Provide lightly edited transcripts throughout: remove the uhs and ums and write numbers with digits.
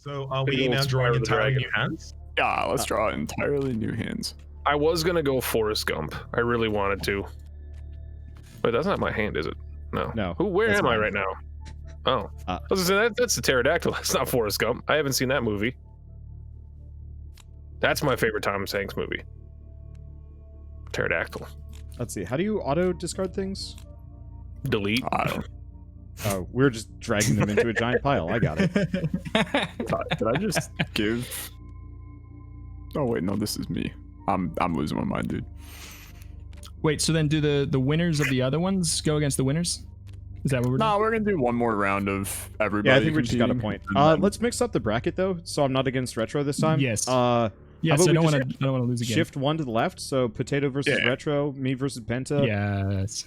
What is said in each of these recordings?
So are we now drawing entirely new hands? Yeah, let's draw entirely new hands. I was gonna go Forrest Gump. I really wanted to. But that's not my hand, is it? No. No. Where am I mine. right now? Oh. I was gonna say, that's the pterodactyl. That's not Forrest Gump. I haven't seen that movie. That's my favorite Tom Hanks movie. Pterodactyl. Let's see. How do you auto discard things? Delete. Oh, we're just dragging them into a giant pile. I got it. Did I just give? Oh wait, no, this is me. I'm losing my mind, dude. Wait, so then do the winners of the other ones go against the winners? Is that what we're doing? No, we're gonna do one more round of everybody. Yeah, I think we just got a competing. point. Let's mix up the bracket though, so I'm not against retro this time. Yes. Yes, I don't want to lose again. Shift one to the left, so potato versus retro, me versus penta. Yes.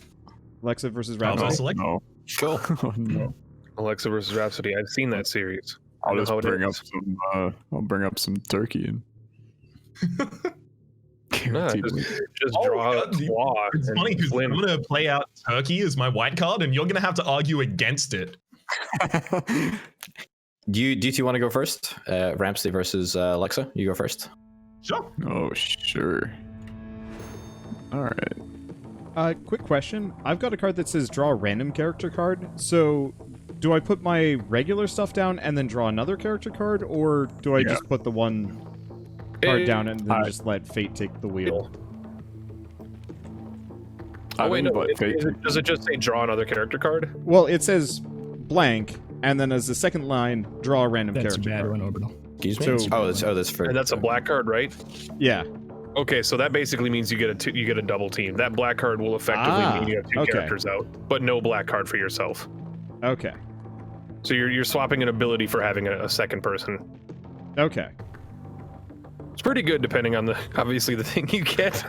Alexa versus I'll Rhapsody. select. No. Cool. Oh, no. Alexa versus Rhapsody. I've seen that series. I'll know just how it bring up is. some. I'll bring up some turkey and. Nah, just draw a claw. It's funny because I'm going to play out Turkey as my white card, and you're going to have to argue against it. Do you want to go first? Rhapsody versus Alexa. You go first. Sure. Oh sure. All right. Quick question. I've got a card that says draw a random character card. So, do I put my regular stuff down and then draw another character card, or do I just put the one card down and then just let fate take the wheel? Oh wait, no. Does it just say draw another character card? Well, it says blank, and then as the second line, draw a random That's a character bad card. one, Orbital. Excuse me. So- That's for. And that's a black card, right? Yeah. Okay, so that basically means you get a double team. That black card will effectively mean you have two characters out, but no black card for yourself. Okay. So you're swapping an ability for having a second person. Okay. It's pretty good depending on obviously the thing you get.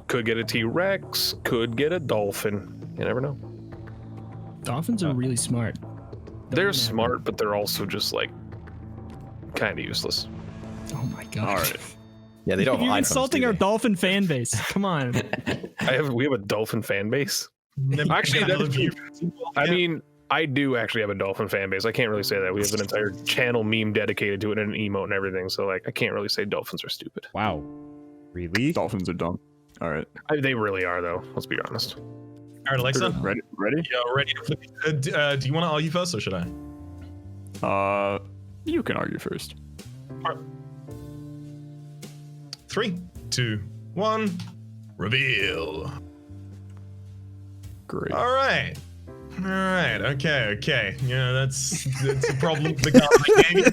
Could get a T-Rex, could get a dolphin. You never know. Dolphins are really smart. They're smart, but they're also just like kind of useless. Oh my god. All right. Yeah, they don't. have You're iPhones, insulting do our they? dolphin fan base. Come on. We have a dolphin fan base. Actually, I mean, I do actually have a dolphin fan base. I can't really say that. We have an entire channel meme dedicated to it and an emote and everything. So like, I can't really say dolphins are stupid. Wow. Really? Dolphins are dumb. All right. They really are, though. Let's be honest. All right, Alexa. Ready? Yeah, ready to flip. Do you want to argue first, or should I? You can argue first. All right. 3, 2, 1. Reveal. Great. All right. Okay. Yeah, that's a problem for the game.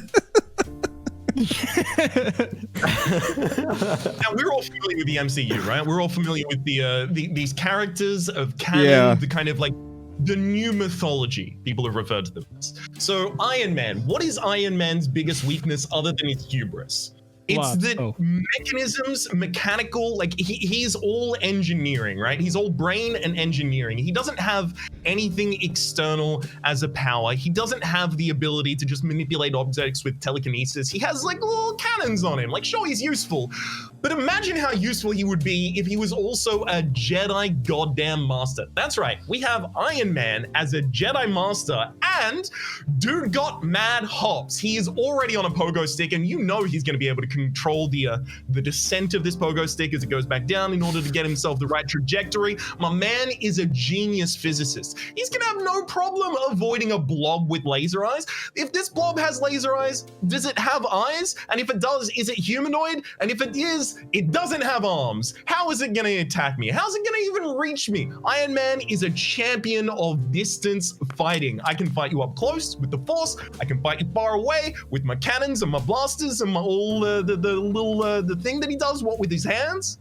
Now we're all familiar with the MCU, right? We're all familiar with these characters of canon, the kind of like the new mythology people have referred to them as. So Iron Man, what is Iron Man's biggest weakness other than his hubris? It's the mechanisms, mechanical, like he's all engineering, right? He's all brain and engineering. He doesn't have anything external as a power. He doesn't have the ability to just manipulate objects with telekinesis. He has like little cannons on him. Like, sure, he's useful, but imagine how useful he would be if he was also a Jedi goddamn master. That's right. We have Iron Man as a Jedi master, and dude got mad hops. He is already on a pogo stick, and you know he's going to be able to control the descent of this pogo stick as it goes back down in order to get himself the right trajectory. My man is a genius physicist. He's gonna have no problem avoiding a blob with laser eyes. If this blob has laser eyes, does it have eyes? And if it does, is it humanoid? And if it is, it doesn't have arms. How is it gonna attack me? How's it gonna even reach me? Iron Man is a champion of distance fighting. I can fight you up close with the Force. I can fight you far away with my cannons and my blasters and my the thing that he does, what with his hands?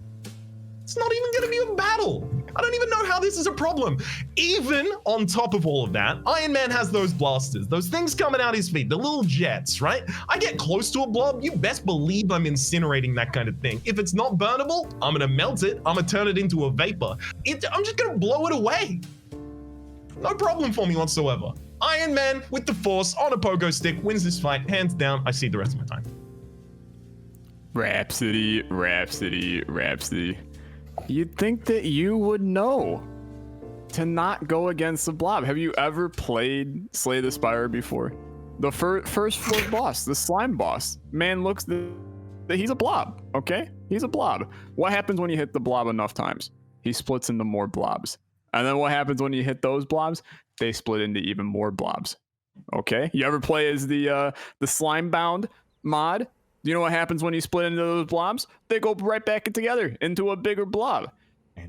It's not even gonna be a battle. I don't even know how this is a problem. Even on top of all of that, Iron Man has those blasters, those things coming out his feet, the little jets, right? I get close to a blob, you best believe I'm incinerating that kind of thing. If it's not burnable, I'm gonna melt it, I'm gonna turn it into a vapor. I'm just gonna blow it away. No problem for me whatsoever. Iron Man with the Force on a pogo stick wins this fight, hands down. I see the rest of my time. Rhapsody. You'd think that you would know to not go against the blob. Have you ever played Slay the Spire before? The first floor boss, the slime boss. Man looks he's a blob, okay? He's a blob. What happens when you hit the blob enough times? He splits into more blobs. And then what happens when you hit those blobs? They split into even more blobs. Okay? You ever play as the slime bound mod? Do you know what happens when you split into those blobs? They go right back together into a bigger blob.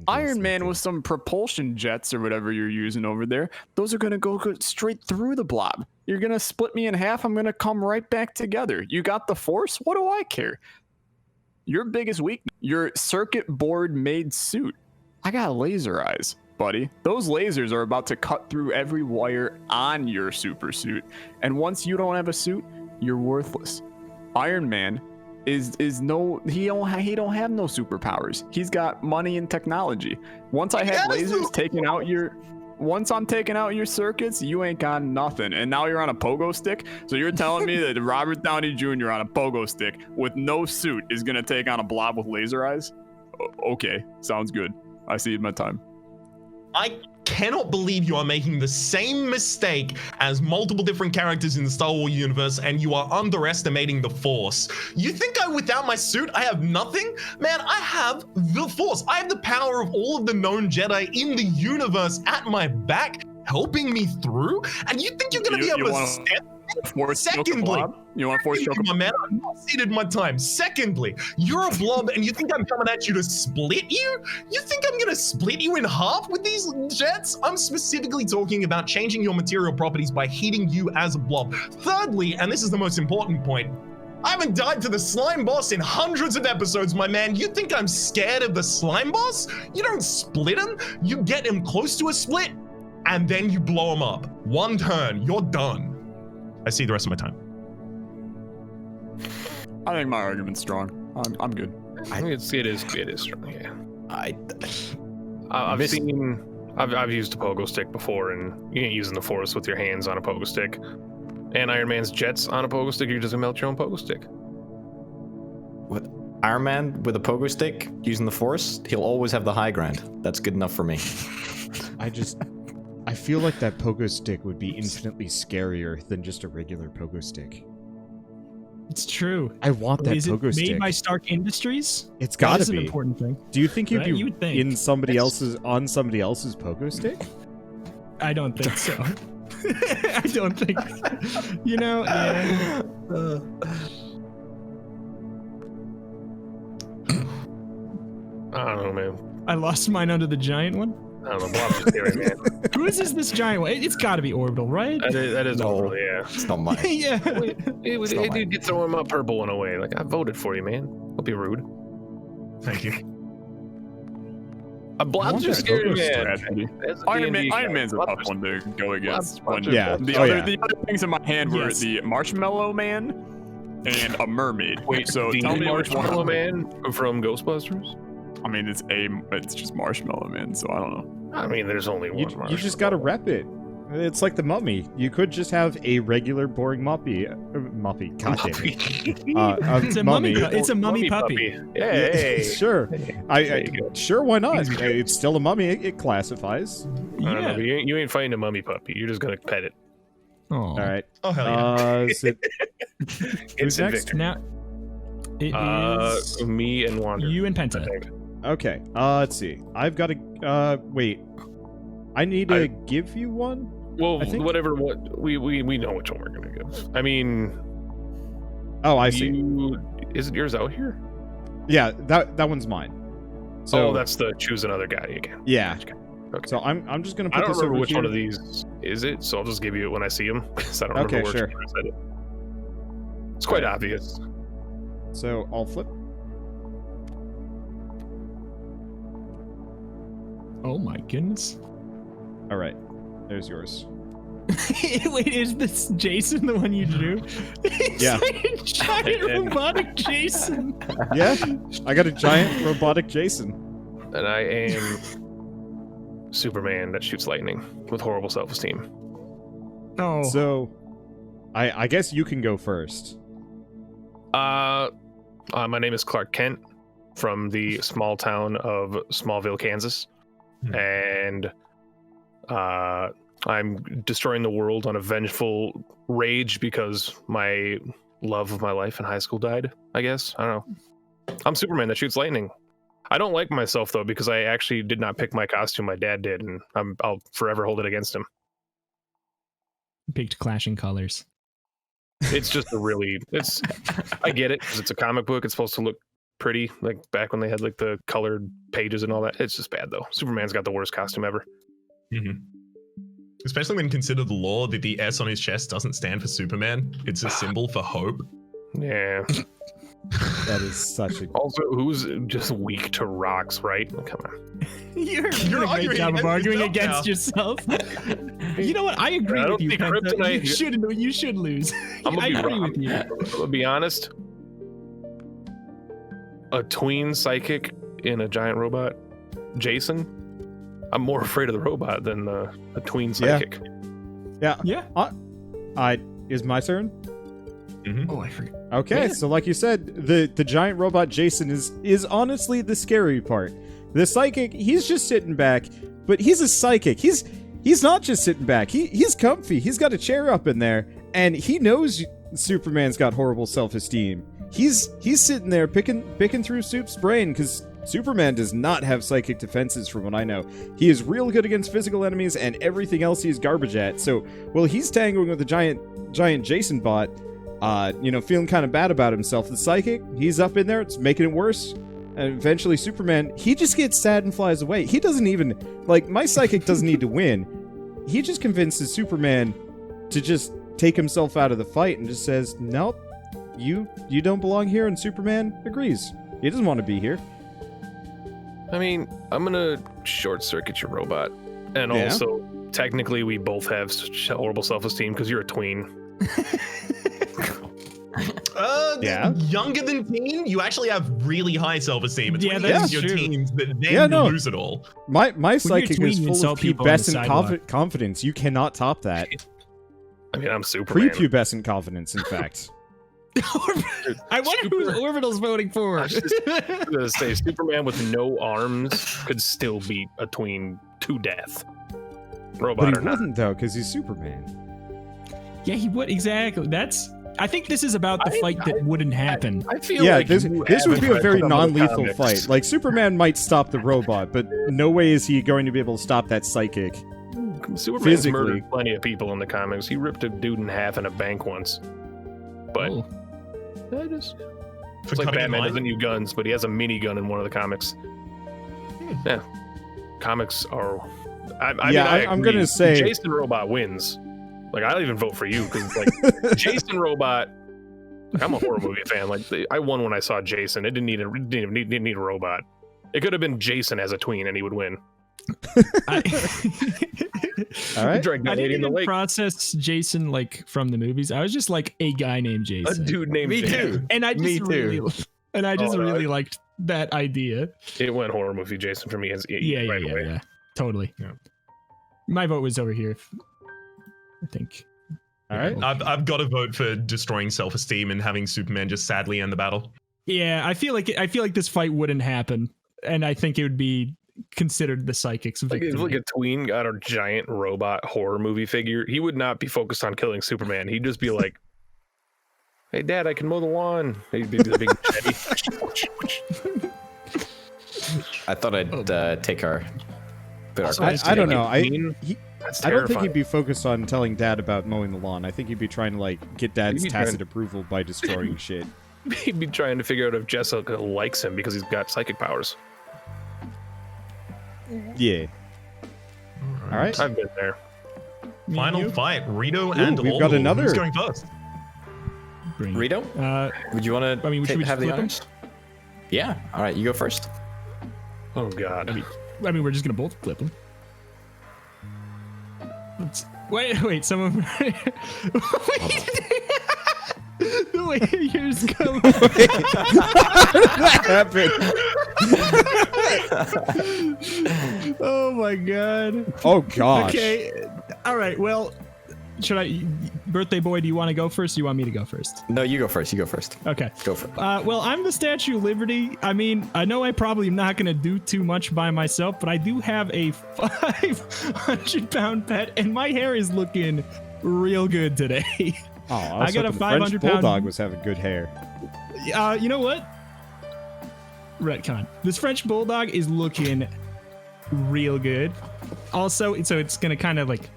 Iron Man with some propulsion jets or whatever you're using over there, those are going to go straight through the blob. You're going to split me in half. I'm going to come right back together. You got the force? What do I care? Your biggest weakness, your circuit board made suit. I got laser eyes, buddy. Those lasers are about to cut through every wire on your super suit. And once you don't have a suit, you're worthless. Iron Man is no, he don't have no superpowers. He's got money and technology. Once I have lasers taking out once I'm taking out your circuits, you ain't got nothing. And now you're on a pogo stick. So you're telling me that Robert Downey Jr. on a pogo stick with no suit is gonna take on a blob with laser eyes? Okay, sounds good. I see my time. I cannot believe you are making the same mistake as multiple different characters in the Star Wars universe, and you are underestimating the Force. You think without my suit, I have nothing? Man, I have the Force. I have the power of all of the known Jedi in the universe at my back, helping me through? And you think you're going to be able to step? Secondly, you want to force choke my man, I've not ceded my time. Secondly, you're a blob and you think I'm coming at you to split you? You think I'm gonna split you in half with these jets? I'm specifically talking about changing your material properties by heating you as a blob. Thirdly, and this is the most important point, I haven't died to the slime boss in hundreds of episodes, my man. You think I'm scared of the slime boss? You don't split him, you get him close to a split, and then you blow him up. One turn, you're done. I see the rest of my time. I think my argument's strong. I'm good. I think it is strong. Yeah. I've used a pogo stick before, and you ain't using the force with your hands on a pogo stick. And Iron Man's jets on a pogo stick, you're just gonna melt your own pogo stick. What? Iron Man with a pogo stick using the force? He'll always have the high ground. That's good enough for me. I feel like that pogo stick would be infinitely scarier than just a regular pogo stick. It's true. I want that pogo stick. Is it made by Stark Industries? It's gotta That's be. an important thing. Do you think you'd be would think. on somebody else's pogo stick? I don't think so. I don't think. You know, yeah. I don't know, man. I lost mine under the giant one. I don't know. Blob's just scary, man. Who is this giant one? It's got to be Orbital, right? That is No. Orbital, yeah. It's not mine. Yeah. It did get throwing my purple one away. Like, I voted for you, man. Don't be rude. Thank you. A Blob's just scary, man. Iron Man's a tough one to go against. Yeah. The other things in my hand were the Marshmallow Man and a mermaid. Wait, so the tell me which Marshmallow one. Man from Ghostbusters? I mean, it's just Marshmallow Man, so I don't know. I mean, there's only one. You just gotta rep it. It's like the mummy. You could just have a regular boring muppy. God damn it. It's a mummy. It's a mummy puppy. Hey. Sure. Sure, why not? Easy. It's still a mummy. It classifies. I don't know, but you ain't fighting a mummy puppy. You're just gonna pet it. All right. Oh, hell yeah. Who's It's next? Victor. Now, it is me and Wander. you and I Penta. think. Okay. Let's see. I've got to. Wait. I need to give you one. Well, I think- whatever. What we know which one we're gonna give. I mean, Oh, I see. Isn't yours out here? Yeah, that one's mine. So that's the choose another guy again. yeah. Okay. So I'm just gonna put I don't this remember over which here. one of these is it, so I'll just give you it when I see him. Because I don't Okay, remember sure. which one I said it. It's quite obvious. So I'll flip. Oh my goodness. All right. There's yours. Wait, is this Jason the one you drew? It's Yeah. like a giant robotic Jason. Yeah. I got a giant robotic Jason. And I am Superman that shoots lightning with horrible self-esteem. Oh. So I guess you can go first. My name is Clark Kent from the small town of Smallville, Kansas. And I'm destroying the world on a vengeful rage because my love of my life in high school died, I guess. I don't know. I'm Superman that shoots lightning. I don't like myself, though, because I actually did not pick my costume. My dad did, and I'll forever hold it against him. Picked clashing colors. It's just I get it, because it's a comic book. It's supposed to look pretty, like back when they had like the colored pages and all that. It's just bad, though. Superman's got the worst costume ever. Mm-hmm. Especially when you consider the lore that the S on his chest doesn't stand for Superman. It's a symbol for hope. Yeah. That is such a... Also, who's just weak to rocks, right? Come on. You're doing a great job of arguing against yourself. You know what? I agree with you, Penta. You should lose. I agree with you. I'll be honest. A tween psychic in a giant robot, Jason. I'm more afraid of the robot than a tween psychic. Yeah. Is my turn? Mm-hmm. Oh, I forgot. Okay, so like you said, the giant robot Jason is honestly the scary part. The psychic, he's just sitting back, but he's a psychic. He's not just sitting back. He's comfy. He's got a chair up in there, and he knows Superman's got horrible self-esteem. He's sitting there picking through Soup's brain because Superman does not have psychic defenses from what I know. He is real good against physical enemies, and everything else he's garbage at. So, while he's tangoing with the giant Jason bot, feeling kind of bad about himself. The psychic, he's up in there, it's making it worse. And eventually Superman, he just gets sad and flies away. He doesn't even, my psychic doesn't need to win. He just convinces Superman to just take himself out of the fight and just says, nope, you don't belong here, and Superman agrees. He doesn't want to be here. I mean, I'm gonna short circuit your robot. And also, technically, we both have horrible self-esteem because you're a tween. Younger than teen, you actually have really high self-esteem. It's when that's your true. teens that then you lose it all. My psychic is full of pubescent sidewalk. confidence. You cannot top that. I mean, I'm Superman. Prepubescent confidence, in fact. I wonder who Orbital's voting for. I was just gonna say, Superman with no arms could still beat a tween to death. Robot But or he not. wouldn't, though, because he's Superman. Yeah, he would. Exactly. I think this is about the fight that wouldn't happen. I feel Yeah, like this would be a very non-lethal comics. fight. Like, Superman might stop the robot, but no way is he going to be able to stop that psychic. Superman's physically. murdered plenty of people in the comics. He ripped a dude in half in a bank once. But Oh. it's like Batman doesn't use guns, but he has a minigun in one of the comics. Yeah, comics are. I'm gonna say Jason Robot wins. Like, I'll even vote for you because, like, Jason Robot. Like, I'm a horror movie fan. Like, I won when I saw Jason. It didn't need a robot. It could have been Jason as a tween, and he would win. All right. I didn't even process Jason from the movies. I was just like a guy named Jason. A dude named Jason. And I just really liked that idea. It went horror movie Jason for me. Yeah. Totally. Yeah. My vote was over here. I think. All right. I've got to vote for destroying self-esteem and having Superman just sadly end the battle. Yeah, I feel like this fight wouldn't happen, and I think it would be considered the psychic's victory. Like a tween got a giant robot horror movie figure, he would not be focused on killing Superman. He'd just be like, "Hey, Dad, I can mow the lawn." He'd be the big machete. I thought I'd take our. I don't know. I don't think he'd he'd be focused on telling Dad about mowing the lawn. I think he'd be trying to get Dad's tacit approval by destroying shit. He'd be trying to figure out if Jessica likes him because he's got psychic powers. Yeah. All right. I've been there. Final fight, Rito and we've got another. Who's going first? Rito? Would you want to should we have the flip honors? Yeah. All right, you go first. Oh God. I mean, we're just gonna both flip them. Wait, some of them. Wait, here's go. How did that happen? Oh my God. Oh gosh. Okay. All right. Well, should I? Birthday boy, do you want to go first? Or you want me to go first? No, you go first. You go first. Okay. Go for it. Well, I'm the Statue of Liberty. I mean, I know I probably am not going to do too much by myself, but I do have a 500-pound pet, and my hair is looking real good today. Oh, I got a 500-pound bulldog was having good hair. You know what? Retcon. This French bulldog is looking real good. Also, so it's gonna kind of like,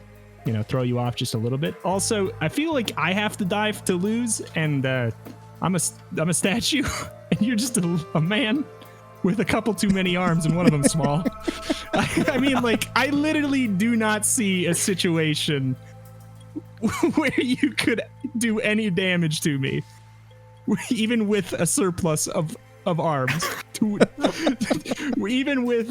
you know, throw you off just a little bit. Also, I feel like I have to die to lose, and I'm a statue, and you're just a man with a couple too many arms and one of them small. I mean, like, I literally do not see a situation where you could do any damage to me, even with a surplus of arms. Even with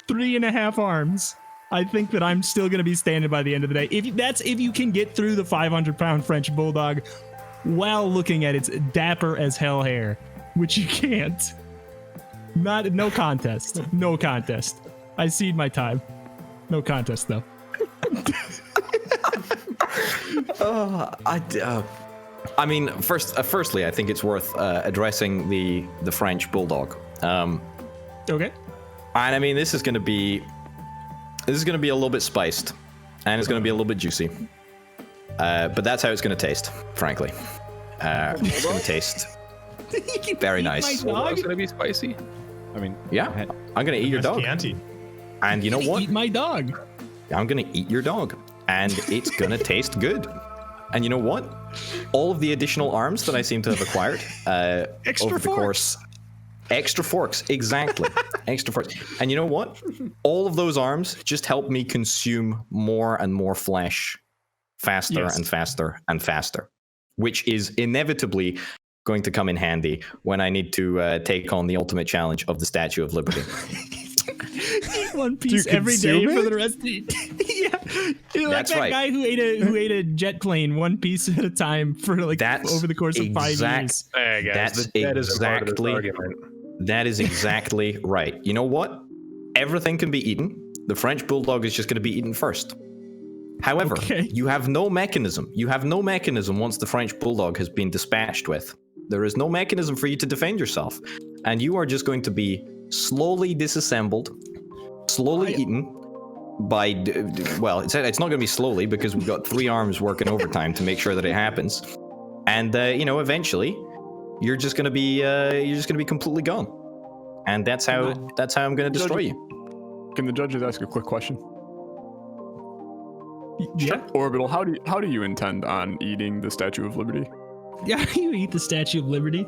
3.5 arms, I think that I'm still going to be standing by the end of the day. If you can get through the 500-pound French bulldog while looking at its dapper as hell hair, which you can't. No contest. No contest. I cede my time. No contest though. I mean, firstly, I think it's worth addressing the French bulldog. Okay. And I mean, this is going to be a little bit spiced, and it's going to be a little bit juicy. But that's how it's going to taste, frankly. It's going to taste very nice. It's going to be spicy. I mean, yeah, I'm going to eat your dog. Chianti. And you know what? Eat my dog. I'm going to eat your dog, and it's going to taste good. And you know what? All of the additional arms that I seem to have acquired over the course. Extra forks, exactly. Extra forks. And you know what? All of those arms just help me consume more and more flesh faster and faster and faster, which is inevitably going to come in handy when I need to take on the ultimate challenge of the Statue of Liberty. Eat one piece every day for the rest of the yeah. You're like that guy who ate a jet plane one piece at a time for like over the course of 5 years. Hey guys, That is exactly right. You know what? Everything can be eaten. The French bulldog is just going to be eaten first. However, you have no mechanism. You have no mechanism once the French bulldog has been dispatched with. There is no mechanism for you to defend yourself. And you are just going to be slowly disassembled, slowly eaten by, well, it's not going to be slowly because we've got 3 arms working overtime to make sure that it happens. And, you know, eventually you're just going to be completely gone. And that's how I'm going to destroy you. Can the judges ask a quick question? Yeah. Orbital, how do you intend on eating the Statue of Liberty? Yeah, you eat the Statue of Liberty.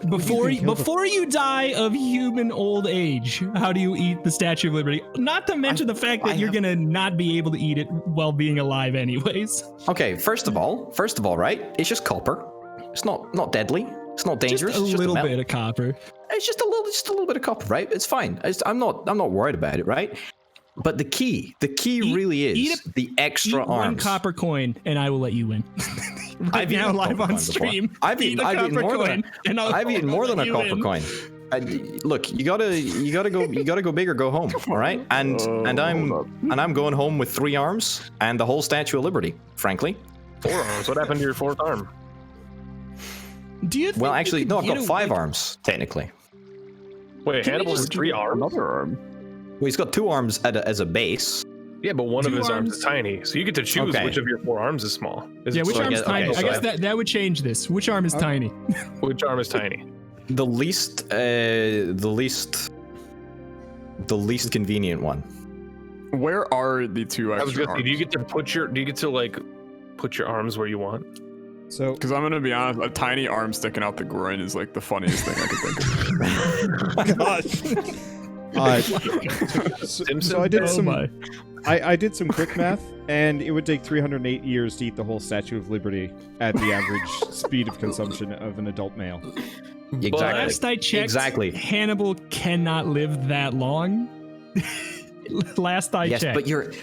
Before you die of human old age, how do you eat the Statue of Liberty? Not to mention the fact that you're gonna not be able to eat it while being alive anyways. Okay, first of all, right? It's just copper. It's not deadly. It's not dangerous. Just a little bit of copper. It's just a little bit of copper, right? It's fine. I'm not worried about it, right? But the key really is the extra arms. One copper coin, and I will let you win. I've now live on stream. I've eaten more than a copper coin. Look, you gotta go big or go home. All right, and I'm going home with 3 arms and the whole Statue of Liberty. Frankly, 4 arms. What happened to your 4th arm? Do you? Well, actually, no. I've got 5 arms technically. Wait, Hannibal has 3 arms. Another arm. Well, he's got 2 arms as a base. Yeah, but one of his arms is tiny, so you get to choose which of your 4 arms is small. Which arm is tiny? I guess that would change this. Which arm is tiny? Which arm is tiny? The least convenient one. Where are the 2 extra arms? Do you get to put your arms where you want? So, because I'm gonna be honest, a tiny arm sticking out the groin is like the funniest thing I could think of. Gosh. So I did I did some quick math, and it would take 308 years to eat the whole Statue of Liberty at the average speed of consumption of an adult male. Exactly. Last I checked, Hannibal cannot live that long. Last I checked. But you're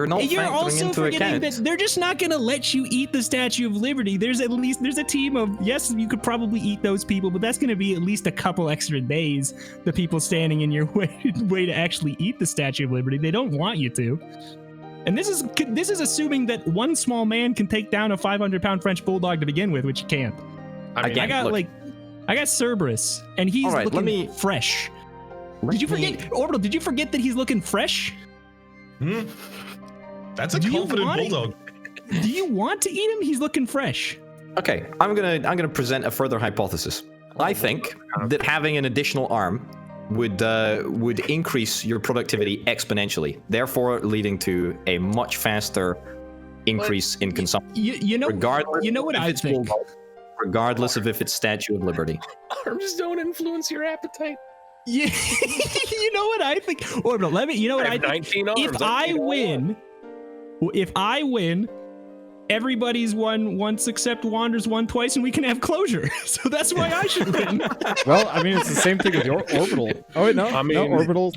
not factoring into account that they're just not going to let you eat the Statue of Liberty. There's a team of, yes, you could probably eat those people, but that's going to be at least a couple extra days. The people standing in your way to actually eat the Statue of Liberty. They don't want you to. And this is assuming that one small man can take down a 500-pound French bulldog to begin with, which you can't. I got Cerberus, and he's looking fresh. Did you forget, Orbital? Did you forget that he's looking fresh? That's a confident bulldog. Do you want to eat him? He's looking fresh. Okay, I'm gonna present a further hypothesis. I think that having an additional arm would increase your productivity exponentially, therefore leading to a much faster increase in consumption. You know what I think. Regardless of if it's Statue of Liberty. Arms don't influence your appetite. Yeah, you know what I think. Orbital, let me. You know what I think. 19 arms. If I win, everybody's won once except Wander's won twice, and we can have closure. So that's why I should win. Well, I mean, it's the same thing with your Orbital. Oh wait, no, no, Orbital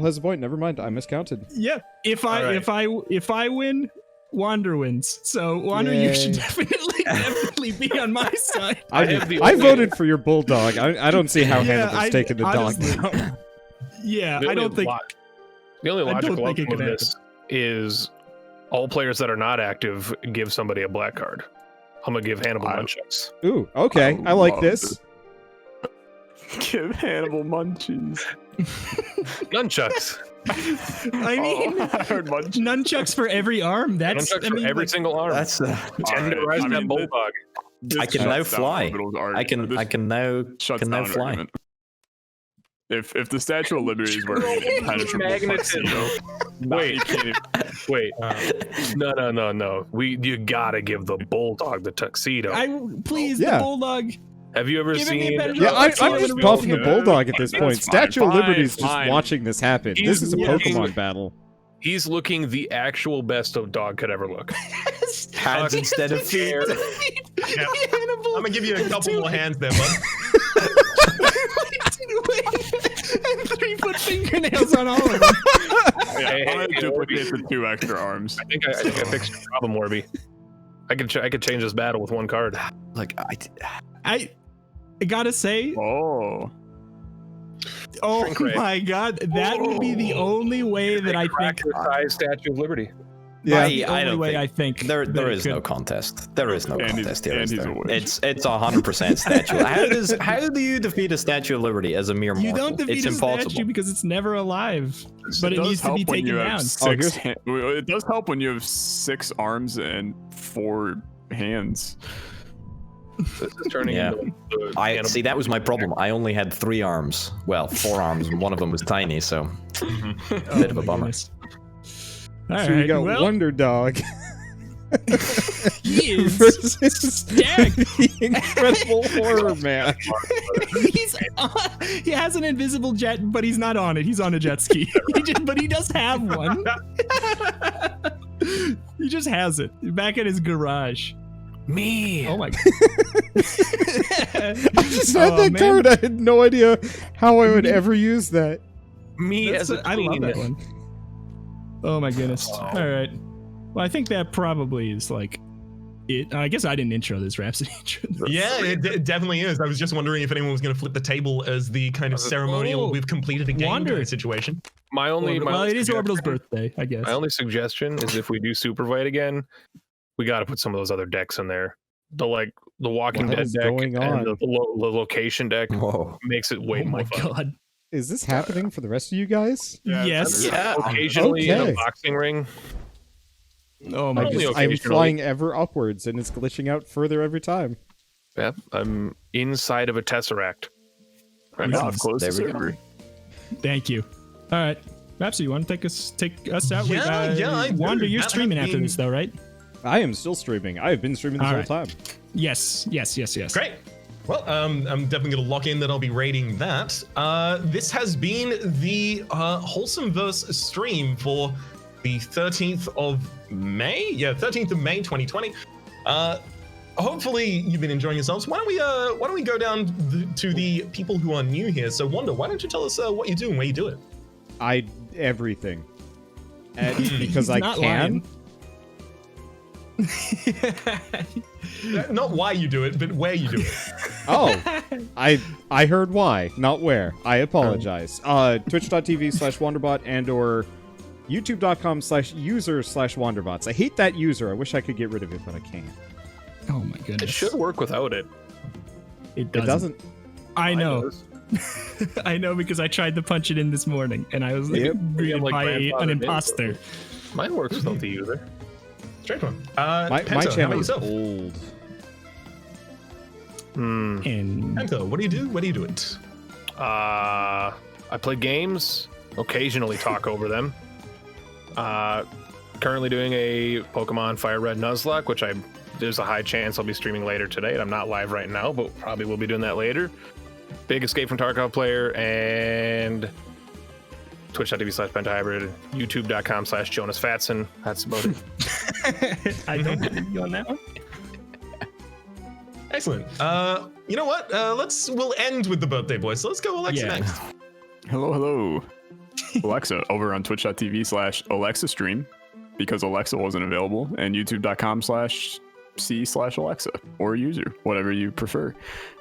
has a point. Never mind, I miscounted. Yeah, if I win, Wander wins. So Wander, you should definitely be on my side. I voted for your bulldog. I don't see how Hannibal's taking the dog now. Yeah, I don't think. The only logical outcome of this is all players that are not active give somebody a black card. I'm gonna give Hannibal nunchucks. Ooh, okay, I like this. Give Hannibal munchies. Nunchucks. I mean, I heard nunchucks for every arm. That's nunchucks for every single arm. That's tenderize that bulldog. I can now fly. I can now fly. Argument. If the Statue of Liberty is wearing a impenetrable tuxedo, wait. No. You gotta give the bulldog the tuxedo. The bulldog. Have you ever seen? Yeah, I'm just buffing the bulldog at this point. Statue of Liberty is just watching this happen. This is a Pokemon battle. He's looking the actual best a dog could ever look. Hands instead of feet. Yeah. I'm gonna give you a couple more hands there, bud. And 3-foot fingernails on all of them. I'm gonna duplicate the 2 extra arms. I think I fixed your problem, Warby. I could change this battle with 1 card. Like I gotta say. Oh my God, that would be the only way that I think. Size Statue of Liberty. Yeah, I don't think there is no contest. There is no contest here. It's 100% statue. How do you defeat a Statue of Liberty as a mere mortal? You don't defeat a statue because it's never alive, but it needs to be taken down. It does help when you have 6 arms and 4 hands. This is turning into I see. That was my problem. I only had 3 arms. Well, 4 arms, and one of them was tiny, so a bit of a bummer. So you got Wonder Dog. He is versus stacked. The Incredible Horror Man. He has an invisible jet, but he's not on it. He's on a jet ski. But he does have one. He just has it back in his garage. Me. Oh my God. I just had that card. I had no idea how I would ever use that. I love that one. Oh my goodness. All right. Well, I think that probably is like it. I guess I didn't intro this Rhapsody intro. Yeah, it definitely is. I was just wondering if anyone was going to flip the table as the kind of ceremonial we've completed a game situation. It is Orbital's birthday, I guess. My only suggestion is if we do Superfight again, we got to put some of those other decks in there. The Walking Dead deck and the location deck makes it way more fun. God. Is this happening for the rest of you guys? Yes. Yeah. Occasionally in a boxing ring. Oh my God. I'm flying ever upwards and it's glitching out further every time. Yeah, I'm inside of a Tesseract. Thank you. All right. Rhapsody, you want to take us out? Yeah, Wander, you're streaming after this though, right? I am still streaming. I have been streaming this whole time. Yes. Great. Well, I'm definitely going to lock in that I'll be rating that. This has been the Wholesomeverse stream for the 13th of May? Yeah, 13th of May, 2020. Hopefully you've been enjoying yourselves. Why don't we go down to the people who are new here? So, Wanda, why don't you tell us what you do and where you do it? Everything. Because I can. Lying. Not why you do it, but where you do it. Oh, I heard why, not where. I apologize. Twitch.tv/Wanderbot and or YouTube.com/user/wanderbots. I hate that user. I wish I could get rid of it, but I can't. Oh my goodness. It should work without it. It doesn't. It doesn't. I know. I know because I tried to punch it in this morning and I was greeted by an imposter. Mine works without the user. Strange one. My Penta, channel is yourself? old. And Penta, what do you do? Where do you do it? I play games, occasionally talk over them. Currently doing a Pokemon Fire Red Nuzlocke, which there's a high chance I'll be streaming later today. I'm not live right now, but probably will be doing that later. Big Escape from Tarkov player, and twitch.tv/pentahybrid, youtube.com/JonasFatson. That's about it. I don't believe you on that one. Excellent. You know what? We'll end with the birthday boy. So let's go Alexa next. Hello. Alexa over on twitch.tv/Alexa stream because Alexa wasn't available, and youtube.com/C/Alexa or user, whatever you prefer.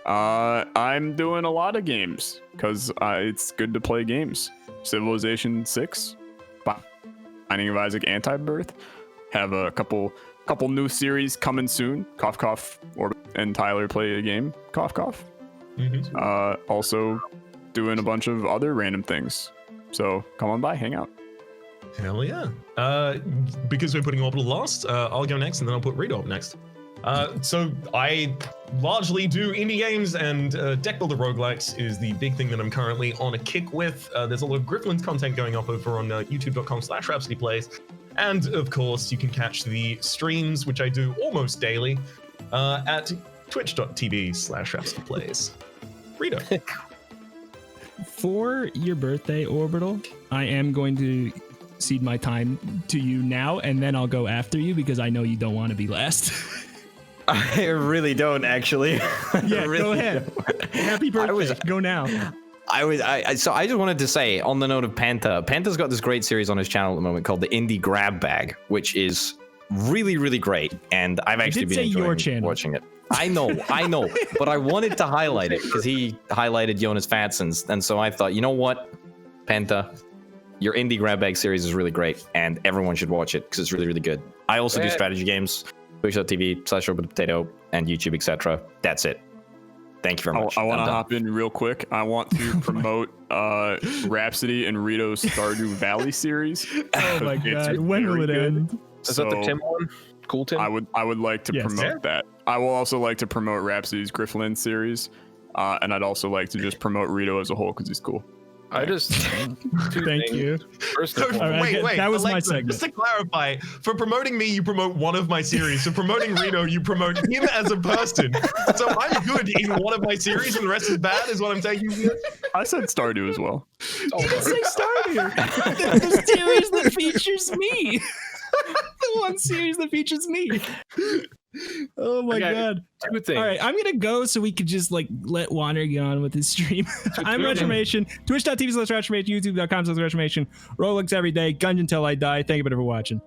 I'm doing a lot of games because it's good to play games. Civilization 6, Binding of Isaac Anti-Birth, have a couple new series coming soon. Cough Cough and Tyler play a game. Cough Cough. Also doing a bunch of other random things. So come on by, hang out. Hell yeah. Because we're putting Orbital last, I'll go next and then I'll put Redo up next. So I largely do indie games, and Deck Builder Roguelikes is the big thing that I'm currently on a kick with. There's a lot of Grifflin's content going up over on youtube.com/RhapsodyPlays. And of course, you can catch the streams, which I do almost daily, at twitch.tv/RhapsodyPlays. Redo. For your birthday, Orbital, I am going to cede my time to you now, and then I'll go after you because I know you don't want to be last. I really don't, actually. Yeah, really go ahead. Happy birthday. Go now. So I just wanted to say, on the note of Panta's got this great series on his channel at the moment called the Indie Grab Bag, which is really, really great. And I've actually been enjoying watching it. I know, but I wanted to highlight it because he highlighted Jonas Fatson's, and so I thought, you know what, Penta, your Indie Grab Bag series is really great, and everyone should watch it because it's really, really good. I also do strategy games, twitch.tv/RoboToPotato, and YouTube, etc. That's it. Thank you very much. I want to hop in real quick. I want to promote Rhapsody and Rito's Stardew Valley series. Oh my god, when will it end? Is that the Tim one? Cool Tim? I would like to promote that. I will also like to promote Rhapsody's Griffland series, and I'd also like to just promote Rito as a whole because he's cool. I just thank you. First of all, wait. That was Alexa, my segment. Just to clarify, for promoting me, you promote one of my series. For promoting Reno, you promote him as a person. So I'm good in one of my series, and the rest is bad. Is what I'm taking. I said Stardew as well. You didn't say Stardew. The series that features me. The one series that features me. Oh my god. Two things. All right, I'm gonna go so we could just let Wander get on with his stream. I'm Retramation, twitch.tv/Retramation, youtube.com/Retramation, Rolex every day, Gungeon until I die. Thank you for watching.